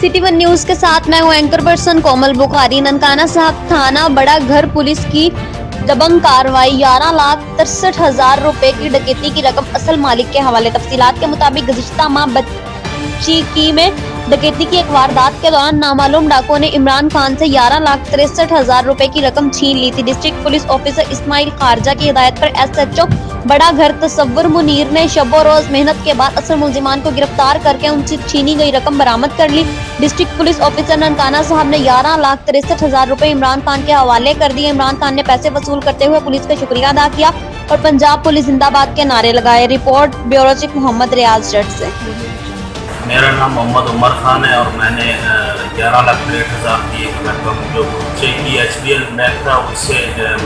City one news के साथ मैं हूं एंकर पर्सन कोमल बुखारी। ननकाना साहब थाना बड़ा घर पुलिस की दबंग कार्रवाई। 11,63,000 रुपए की डकैती की रकम असल मालिक के हवाले। तफसीलात के मुताबिक गुज़िश्ता माह बच्ची की में डकैती की एक वारदात के दौरान नामालूम डाकुओं ने इमरान खान से 11,63,000 रुपए की रकम छीन ली थी। डिस्ट्रिक्ट पुलिस ऑफिसर इस्माइल खारजा की हिदायत पर SHO बड़ा घर तसव्वुर मुनीर ने शबो रोज मेहनत के बाद असल मुल्जिमान को गिरफ्तार करके उनसे छीनी गई रकम बरामद कर ली। डिस्ट्रिक्ट पुलिस ऑफिसर ननकाना साहब ने 11,63,000 रुपए इमरान खान के हवाले कर दिए। इमरान खान ने पैसे वसूल करते हुए पुलिस का शुक्रिया अदा किया और पंजाब पुलिस जिंदाबाद के नारे लगाए। रिपोर्ट ब्यूरो चीफ मोहम्मद रियाज जट से। मेरा नाम मोहम्मद उमर खान है और मैंने 11,63,000 की रकम जो की HBL बैंक था उससे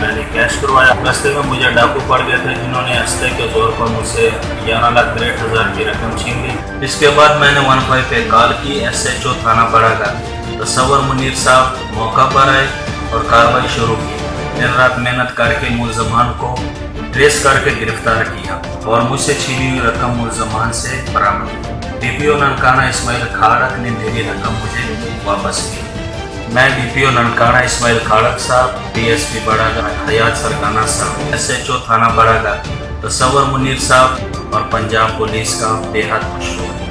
मैंने कैश करवाया। रास्ते में मुझे डाकू पड़ गए थे जिन्होंने हफ्ते के तौर पर मुझसे 11,63,000 की रकम छीन ली। इसके बाद मैंने 15 पे कॉल की। SHO थाना बड़ा घर तसव्वुर मुनीर साहब मौका पर आए और कार्रवाई शुरू की। दिन रात मेहनत करके मुल्ज़मान को ट्रेस करके गिरफ्तार किया और मुझसे छीनी हुई रकम मुल्ज़मान से बरामद की। DPO ननकाना इस्माइल खाड़क ने मेरी रकम मुझे वापस की। मैं DPO ननकाना इस्माइल खाड़क साहब, DSP बड़ा घर हयात सरकाना साहब, SHO थाना बड़ा घर तसव्वुर मुनीर साहब और पंजाब पुलिस का बेहद मशहूर